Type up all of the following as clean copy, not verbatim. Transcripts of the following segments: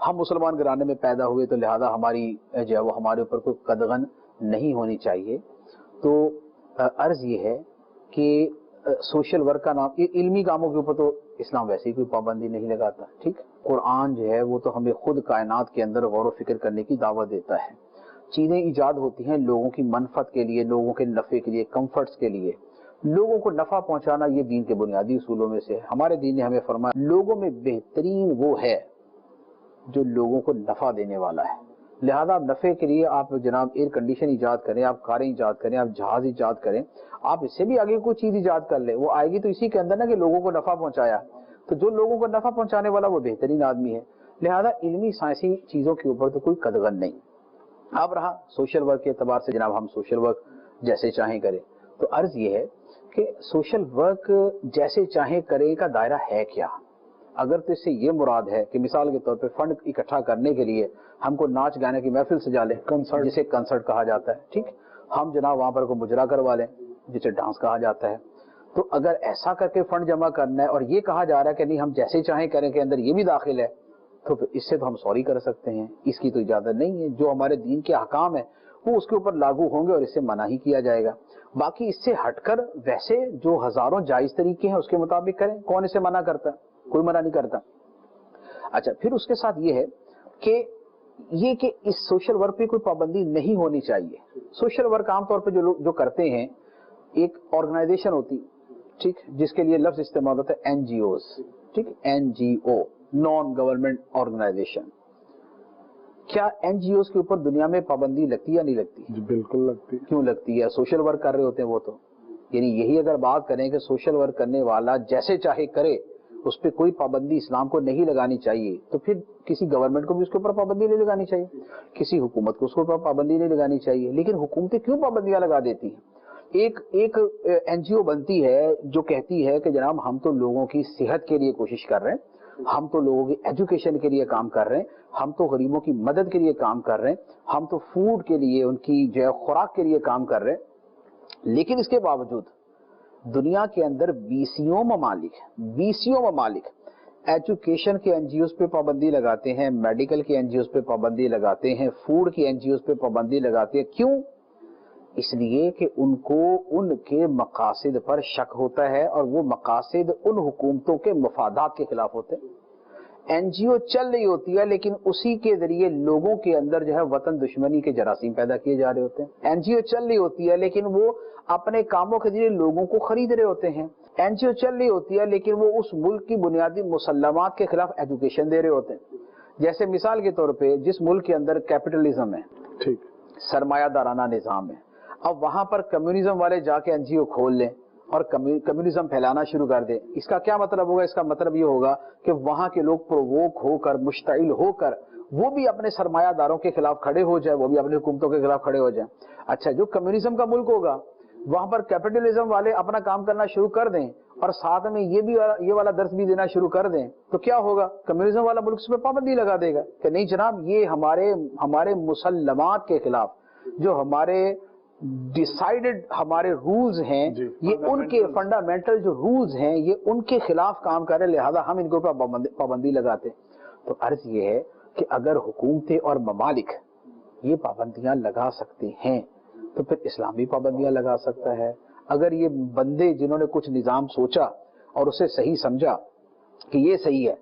ہم مسلمان گھرانے میں پیدا ہوئے تو لہذا ہماری جو ہے وہ ہمارے اوپر کوئی قدغن نہیں ہونی چاہیے. تو عرض یہ ہے کہ سوشل ورک کا نام، یہ علمی کاموں کے اوپر تو اسلام ویسے ہی کوئی پابندی نہیں لگاتا. ٹھیک، قرآن جو ہے وہ تو ہمیں خود کائنات کے اندر غور و فکر کرنے کی دعوت دیتا ہے. چیزیں ایجاد ہوتی ہیں لوگوں کی منفعت کے لیے، لوگوں کے نفع کے لیے، کمفرٹس کے لیے. لوگوں کو نفع پہنچانا یہ دین کے بنیادی اصولوں میں سے ہے. ہمارے دین نے ہمیں فرمایا لوگوں میں بہترین وہ ہے جو لوگوں کو نفع دینے والا ہے. لہذا آپ نفع کے لیے آپ جناب ایئر کنڈیشن ایجاد کریں، آپ کاریں ایجاد کریں، آپ جہاز ایجاد کریں، آپ اس سے بھی آگے کوئی چیز ایجاد کر لیں، وہ آئے گی تو اسی کے اندر نا کہ لوگوں کو نفع پہنچایا. تو جو لوگوں کو نفع پہنچانے والا وہ بہترین آدمی ہے. لہذا علمی سائنسی چیزوں کے اوپر تو کوئی قدغن نہیں. اب رہا سوشل ورک کے اعتبار سے، جناب ہم سوشل ورک جیسے چاہیں کریں. تو عرض یہ ہے کہ سوشل ورک جیسے چاہیں کرے کا دائرہ ہے کیا؟ اگر تو اس سے یہ مراد ہے کہ مثال کے طور پہ فنڈ اکٹھا کرنے کے لیے ہم کو ناچ گانے کی محفل سجا لیں، جسے کنسرٹ کہا جاتا ہے، ٹھیک، ہم جناب وہاں پر کو مجرا کروا لیں جسے ڈانس کہا جاتا ہے. تو اگر ایسا کر کے فنڈ جمع کرنا ہے اور یہ کہا جا رہا ہے کہ نہیں ہم جیسے چاہیں کریں کے اندر یہ بھی داخل ہے، تو پھر اس سے تو ہم سوری کر سکتے ہیں، اس کی تو اجازت نہیں ہے. جو ہمارے دین کے احکام ہیں وہ اس کے اوپر لاگو ہوں گے اور اس سے منع ہی کیا جائے گا. باقی اس سے ہٹ کر ویسے جو ہزاروں جائز طریقے ہیں اس کے مطابق کریں. کون اسے منع کرتا ہے؟ کوئی منع نہیں کرتا. اچھا، پھر اس کے ساتھ یہ ہے کہ اس سوشل ورک پہ کوئی پابندی نہیں ہونی چاہیے. سوشل ورک عام طور پہ جو لوگ جو کرتے ہیں، ایک آرگنائزیشن ہوتی، ٹھیک، جس کے لیے لفظ استعمال ہوتا ہے NGOs، ٹھیک، NGO نان گورنمنٹ آرگنائزیشن. کیا NGOs کے اوپر دنیا میں پابندی لگتی ہے یا نہیں لگتی؟ جی بالکل لگتی. کیوں لگتی ہے؟ سوشل ورک کر رہے ہوتے ہیں وہ تو. یعنی یہی اگر بات کریں کہ سوشل ورک کرنے والا جیسے چاہے کرے، اس پہ کوئی پابندی اسلام کو نہیں لگانی چاہیے، تو پھر کسی گورنمنٹ کو بھی اس کے اوپر پابندی نہیں لگانی چاہیے، کسی حکومت کو اس کے اوپر پابندی نہیں لگانی چاہیے. لیکن حکومتیں کیوں پابندیاں لگا دیتی ہیں؟ ایک NGO بنتی ہے جو کہتی ہے کہ جناب ہم تو لوگوں کی صحت کے لیے کوشش کر رہے ہیں، ہم تو لوگوں کی ایجوکیشن کے لیے کام کر رہے ہیں، ہم تو غریبوں کی مدد کے لیے کام کر رہے ہیں، ہم تو فوڈ کے لیے، ان کی جو ہے خوراک کے لیے کام کر رہے ہیں. لیکن اس کے باوجود دنیا کے اندر 20 ممالک ایجوکیشن کے NGOs پہ پابندی لگاتے ہیں، میڈیکل کے NGOs پہ پابندی لگاتے ہیں، فوڈ کے NGOs پہ پابندی لگاتے ہیں. کیوں؟ اس لیے کہ ان کو ان کے مقاصد پر شک ہوتا ہے اور وہ مقاصد ان حکومتوں کے مفادات کے خلاف ہوتے ہیں. NGO چل رہی ہوتی ہے لیکن اسی کے ذریعے لوگوں کے اندر جو ہے وطن دشمنی کے جراثیم پیدا کیے جا رہے ہوتے ہیں. NGO چل رہی ہوتی ہے لیکن وہ اپنے کاموں کے ذریعے لوگوں کو خرید رہے ہوتے ہیں. NGO چل رہی ہوتی ہے لیکن وہ اس ملک کی بنیادی مسلمات کے خلاف ایجوکیشن دے رہے ہوتے ہیں. جیسے مثال کے طور پہ جس ملک کے اندر کیپٹلزم ہے، ٹھیک، سرمایہ دارانہ نظام ہے، اب وہاں پر کمیونزم والے جا کے NGO کھول لیں اور کمیونزم پھیلانا شروع کر دیں. اس کا کیا مطلب ہوگا؟ اس کا مطلب یہ ہوگا کہ وہاں کے لوگ پرووک ہو کر، مشتعل ہو کر وہ بھی اپنے سرمایہ داروں کے خلاف کھڑے ہو جائیں، وہ بھی اپنی حکومتوں کے خلاف کھڑے ہو جائیں. اچھا، جو کمیونزم کا ملک ہوگا وہاں پر کیپٹلزم والے اپنا کام کرنا شروع کر دیں اور ساتھ میں یہ والا درس بھی دینا شروع کر دیں، تو کیا ہوگا؟ کمیونزم والا ملک اس پہ پابندی لگا دے گا کہ نہیں جناب، یہ ہمارے مسلمات کے خلاف جو ہمارے ڈیسائیڈڈ ہمارے رولز ہیں، یہ ان کے فنڈامنٹل جو رولز ہیں یہ ان کے خلاف کام کر رہے، لہذا ہم ان کے اوپر پابندی لگاتے. تو عرض یہ ہے کہ اگر حکومتیں اور ممالک یہ پابندیاں لگا سکتے ہیں تو پھر اسلام بھی پابندیاں لگا سکتا ہے. اگر یہ بندے جنہوں نے کچھ نظام سوچا اور اسے صحیح سمجھا کہ یہ صحیح ہے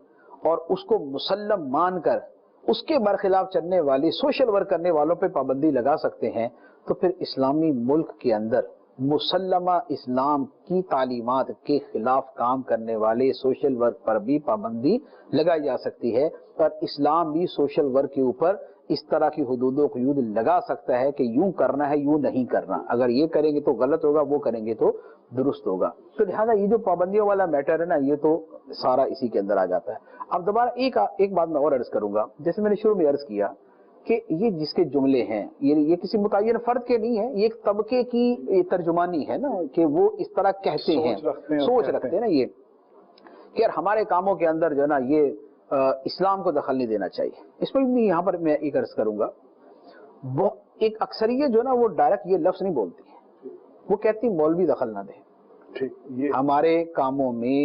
اور اس کو مسلم مان کر اس کے برخلاف چلنے والی سوشل ورک کرنے والوں پہ پابندی لگا سکتے ہیں، تو پھر اسلامی ملک کے اندر مسلمہ اسلام کی تعلیمات کے خلاف کام کرنے والے سوشل ورک پر بھی پابندی لگائی جا سکتی ہے. اور اسلام بھی سوشل ورک کے اوپر اس طرح کی حدود و قیود لگا سکتا ہے کہ یوں کرنا ہے، یوں نہیں کرنا، اگر یہ کریں گے تو غلط ہوگا، وہ کریں گے تو درست ہوگا. تو لہٰذا یہ جو پابندیوں والا میٹر ہے نا، یہ تو سارا اسی کے اندر آ جاتا ہے. اب دوبارہ ایک بات میں اور عرض کروں گا، جیسے میں نے شروع میں عرض کیا کہ یہ جس کے جملے ہیں یہ کسی متعین فرد کے نہیں ہیں، یہ ایک طبقے کی ترجمانی ہے نا، کہ وہ اس طرح کہتے ہیں، سوچ رکھتے ہیں نا یہ کہ یار ہمارے کاموں کے اندر جو ہے نا یہ اسلام کو دخل نہیں دینا چاہیے. اس میں بھی یہاں پر میں ایک عرض کروں گا، وہ ایک اکثریت جو ہے نا وہ ڈائریکٹ یہ لفظ نہیں بولتی ہے، وہ کہتی مولوی دخل نہ دے ہمارے کاموں میں،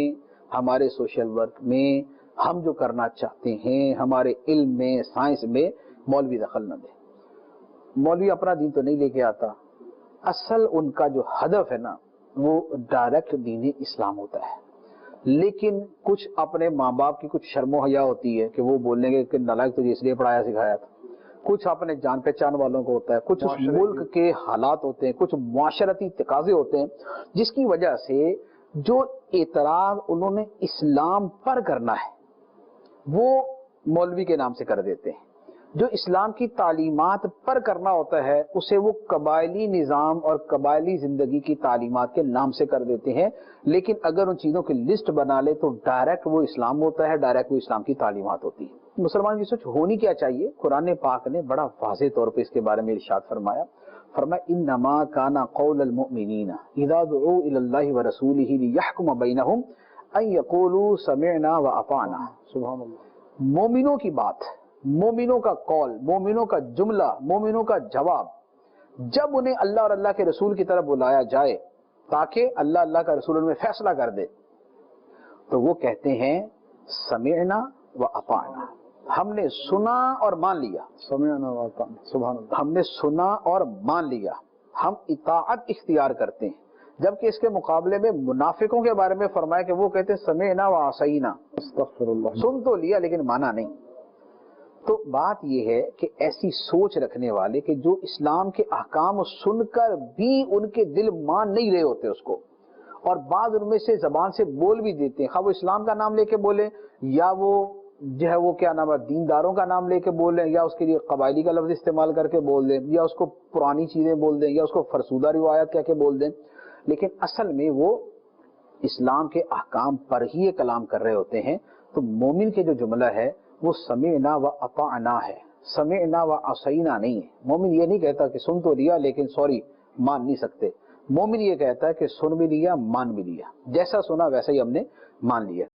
ہمارے سوشل ورک میں، ہم جو کرنا چاہتے ہیں ہمارے علم میں سائنس میں مولوی دخل نہ دے. مولوی اپنا دین تو نہیں لے کے آتا، اصل ان کا جو ہدف ہے نا وہ ڈائریکٹ دین اسلام ہوتا ہے. لیکن کچھ اپنے ماں باپ کی کچھ شرم و حیا ہوتی ہے کہ وہ بولیں گے کہ نالائق تجھے اس لیے پڑھایا سکھایا تھا. کچھ اپنے جان پہچان والوں کو ہوتا ہے، کچھ اس ملک کے حالات ہوتے ہیں، کچھ معاشرتی تقاضے ہوتے ہیں جس کی وجہ سے جو اعتراض انہوں نے اسلام پر کرنا ہے وہ مولوی کے نام سے کر دیتے ہیں. جو اسلام کی تعلیمات پر کرنا ہوتا ہے اسے وہ قبائلی نظام اور قبائلی زندگی کی تعلیمات کے نام سے کر دیتے ہیں. لیکن اگر ان چیزوں کی لسٹ بنا لے تو ڈائریکٹ وہ اسلام ہوتا ہے، ڈائریکٹ وہ اسلام کی تعلیمات ہوتی ہے. مسلمان کی سوچ ہونی کیا چاہیے؟ قرآن پاک نے بڑا واضح طور پہ اس کے بارے میں ارشاد فرمایا. انما کان قول المؤمنین اذا دعوا الی اللہ ورسولہ لیحکم بینہم ان یقولوا سمعنا واطعنا. سبحان اللہ. مومنوں کی بات، مومنوں کا قول، مومنوں کا جملہ، مومنوں کا جواب جب انہیں اللہ اور اللہ کے رسول کی طرف بلایا جائے تاکہ اللہ کا رسول ان میں فیصلہ کر دے تو وہ کہتے ہیں سمعنا واطعنا، ہم نے سنا اور مان لیا. سمعنا واطعنا. سبحان اللہ. ہم نے سنا اور مان لیا، ہم اطاعت اختیار کرتے ہیں. جبکہ اس کے مقابلے میں منافقوں کے بارے میں فرمایا کہ وہ کہتے ہیں سمعنا وعصینا، استغفر اللہ، سن تو لیا لیکن مانا نہیں. تو بات یہ ہے کہ ایسی سوچ رکھنے والے کہ جو اسلام کے احکام سن کر بھی ان کے دل مان نہیں رہے ہوتے اس کو، اور بعض ان میں سے زبان سے بول بھی دیتے ہیں، خواہ وہ اسلام کا نام لے کے بولے یا وہ جو ہے وہ کیا نام ہے دینداروں کا نام لے کے بول دیں، یا اس کے لیے قبائلی کا لفظ استعمال کر کے بول دیں، یا اس کو پرانی چیزیں بول دیں، یا اس کو فرسودہ روایت کہہ کے بول دیں. لیکن اصل میں وہ اسلام کے احکام پر ہی یہ کلام کر رہے ہوتے ہیں. تو مومن کے جو جملہ ہے وہ سمعنا و اطعنا ہے، سمعنا و عصینا نہیں ہے. مومن یہ نہیں کہتا کہ سن تو لیا لیکن سوری مان نہیں سکتے. مومن یہ کہتا ہے کہ سن بھی لیا مان بھی لیا، جیسا سنا ویسا ہی ہم نے مان لیا.